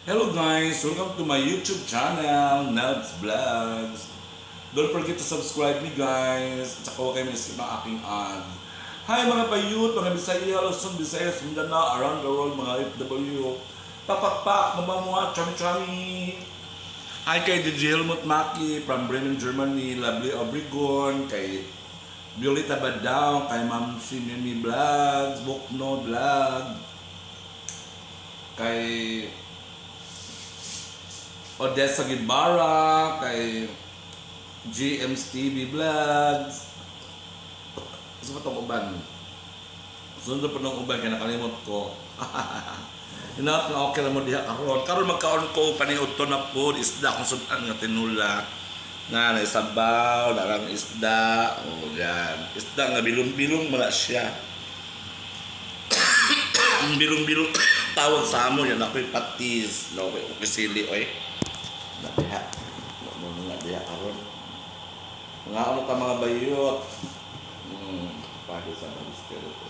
Hello guys, welcome to my YouTube channel, Nel's Vlogs. Don't forget to subscribe me guys. At saka huwag kayo miss ng aking ad. Hi mga bayut, mga Bisaya, Luzon, Visayas, Mindanao, around the world, mga FW. Pakpakpak, mga chami-chami. Hi kay DJ Helmut Maki from Bremen, Germany, Lovely Obregon, kay Violeta Badao, kay Ma'am si Mimi Vlogs, Bukno Vlog, kay Odessa Gibara, kay GM's TV Vlogs. Gusto mo itong uban? Sunod pa ng uban, kaya nakalimot ko. Hinaap na okay na mo diha karon. Karon magkaon ko paniud to na food, isda kung sudan nga tinula. Nga sabaw, darang isda, o yan. Isda nga bilong-bilong mala siya. Ang bilong-bilong tawag sa amo yan ako'y patis. No, okay sili oy. Nadiha. Mga diha karon. Mga ano ka mga bayot. Pwede sa balister ko.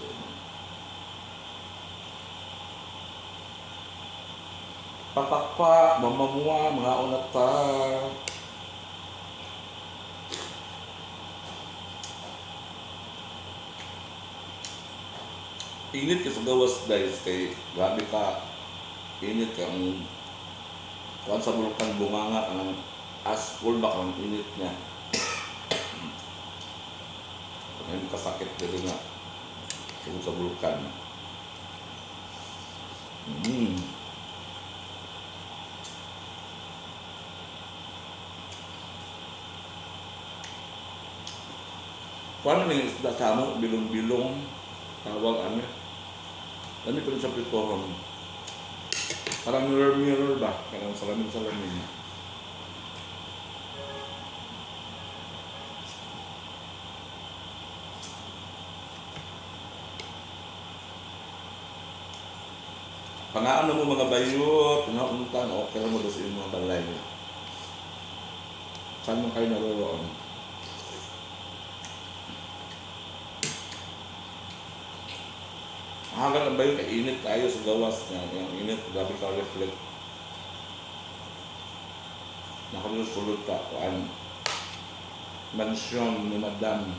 Papakpak, mamamuha, mga unata. Init ka sa gawas guys, kay grabe ka. Init ka ang kuwan sa bulkan bunganga, ang asphalt ba ang init niya. Ngayon kasakit dito nga. Kung sa bulkan. Paano yung isda sa mo, bilong-bilong, tawag ano. Ano pa rin sa pritohon. Parang mirror ba? Parang salamin-salamin. Pangaan mo mga bayot, pinauntan, okay mo doon sa iyong mga balay. Saan mo kayo naroroon? Hanggang na ba yung kainit tayo sa gawas niya? Yung init, grabe ka reflect. Nakalusulot ka, kuan. Mansyon ni Madam.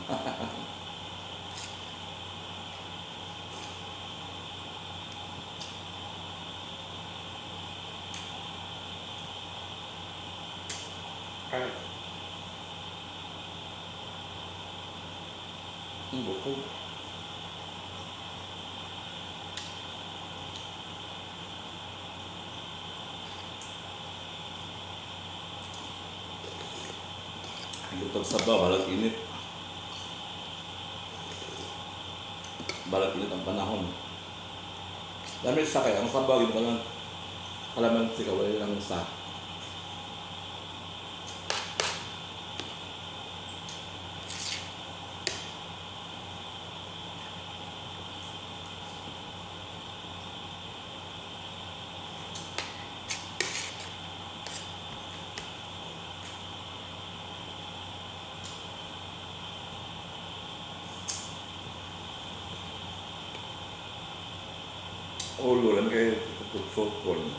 Ay. Ang bukod. Lutog sabaw, balag init. Balag init ang panahon. Dami sa kaya, ang sabaw, yung palang kalamansi ka, wala lang sa. Ulo lang kayo tutusokon.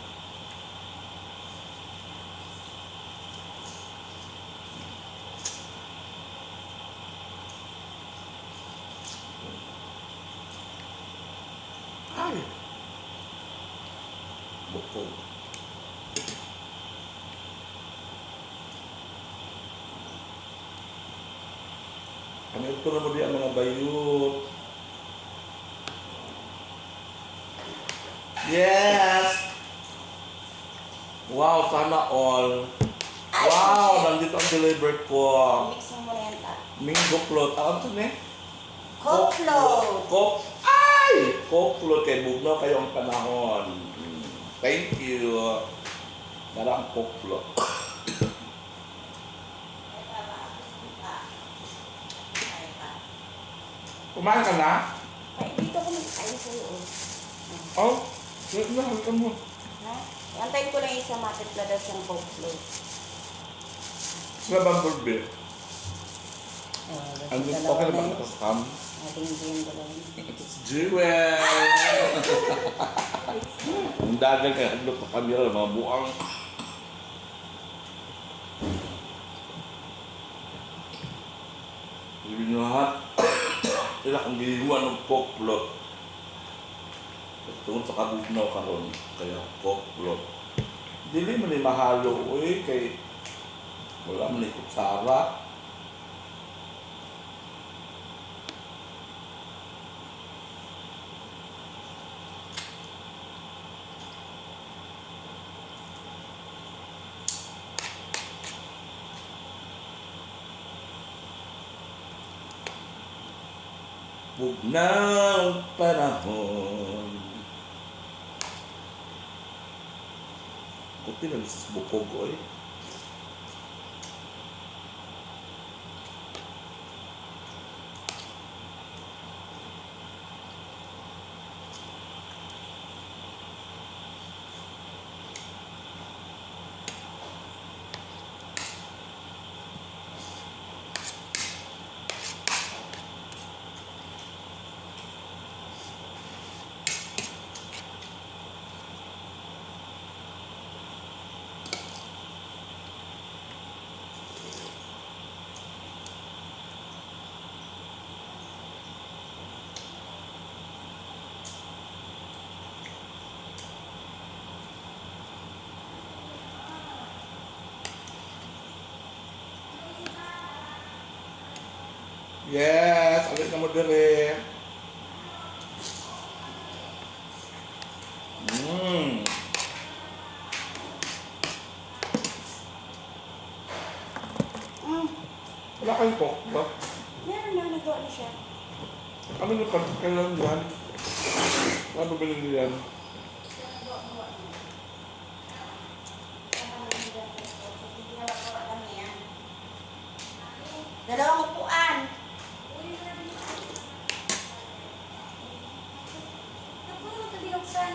Ay! Bukog. Ano ito na mo di ang mga bayot? Yes! Wow, sana all. Wow, nandito ang deliver ko. Mix mo muna yan ta. Mingo float. Ano ito ne? Coke float. Ay! Coke float kay Bugno kayo ang panahon. Thank you. Darang Coke float. Kumain ka na? Ay, dito ko mag-ayos sa'yo. Oh, wait na, halika mo. Ha? Antayin ko lang isa matipla daw siyang Coke float. Sila bang birthday? Ano, okay na ba ito sa cam? Ating hindi ko lang. Ito si Jewel! Ang dagal kaya handok sa kamera, mga buang. Sabi nyo lahat, sila kang giliwan ng poklot. Tungkol sa kabugnaw karon kaya poklot. Dili man ni mahalo, uy, kay wala man ni kutsara. Bugnaw panahon. Kuti lang sa bukog, oy. Yes, alis na mo dire. Wala kayong coke ba? Meron na, nagawa na siya. Ano yung kailan yan? Ano ba nila yan? Dalawang upuan. Napuno ito binuksan.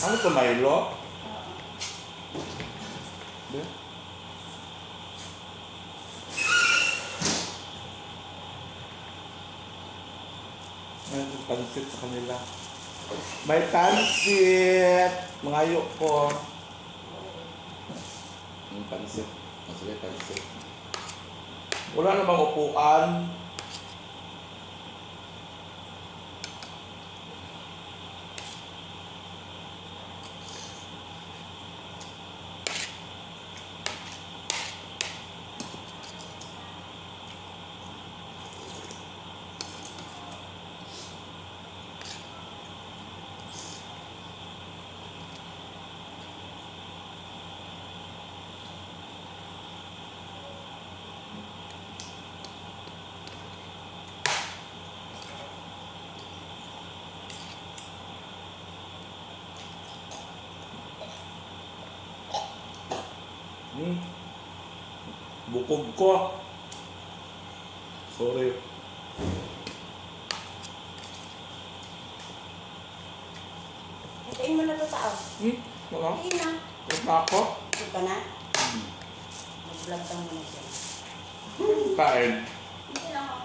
Ano to, Milo? Yeah. May pansit sa kanila. May pansit! Mga ayok ko. Yung pansit. Masaya pansit. Wala namang upuan. Bukog ko. Sorry. Hatiin mo na ito tao. Wala. Hatiin na. Wala ako. Ito ka na. Mag-vlog ka muna siya. Kain. Hindi lang ako.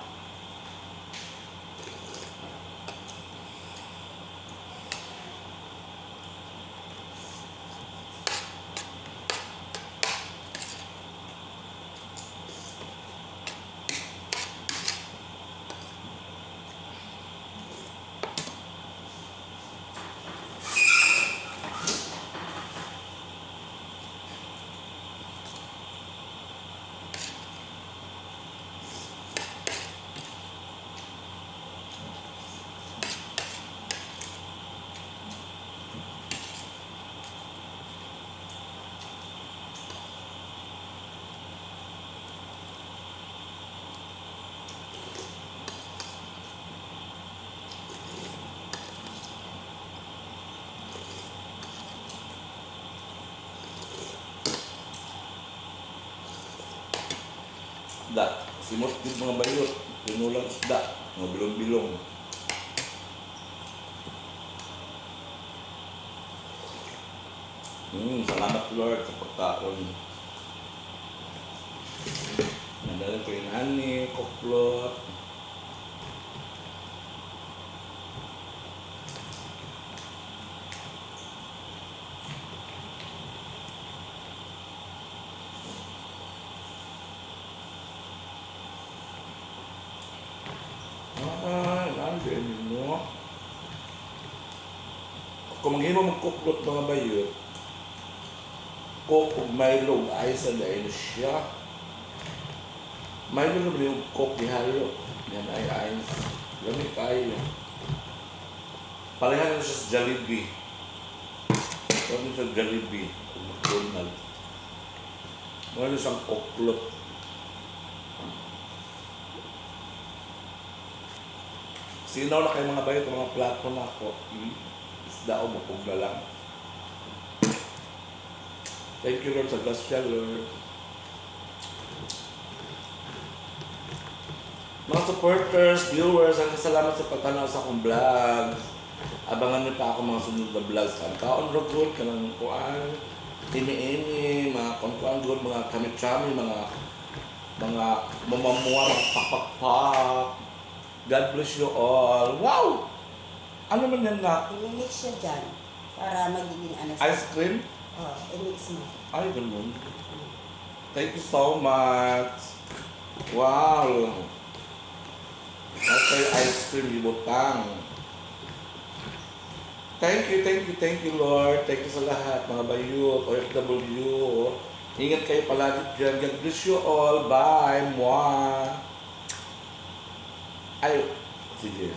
Isda. Simot din mga bayot. Pinulang isda. Mga bilong-bilong. Salamat Lord sa pagkaon. ko inani, kuklot. Nandiyan mo. Kung maghimo mong kuklot mga bayot, Coke ug Milo ay sa dahil siya. Milo na yung Coke ihalo. Yan ay ice. Lamig kayo. Parehan na siya sa Jollibee. Parehan sa Jollibee. Kung McDonald's. Meron siyang kuklot. Sinaw na kayo mga bayot, mga plato na ako. Isda o bukog na lang. Thank you Lord sa grasya Lord. Mga supporters, viewers, ang salamat sa pagtanaw sa akong vlog. Abangan niyo pa ako mga sunod na vlogs. Ang kaon rogod, kanang kuan, imi-imi, mga kontuan good, mga kami-chami, mga mamamuha, mga pak-pak-pak. God bless you all. Wow! Ano man yan na? I-mix siya dyan para magiging ano siya. Ice cream? Oh, i-mix mo. Ay, ganun. Thank you so much. Wow! Okay, ice cream, ibutang. Thank you, Lord. Thank you sa lahat, mga bayot, OFW. Ingat kayo palagi dyan. God bless you all. Bye. Mwah. Ay, sige.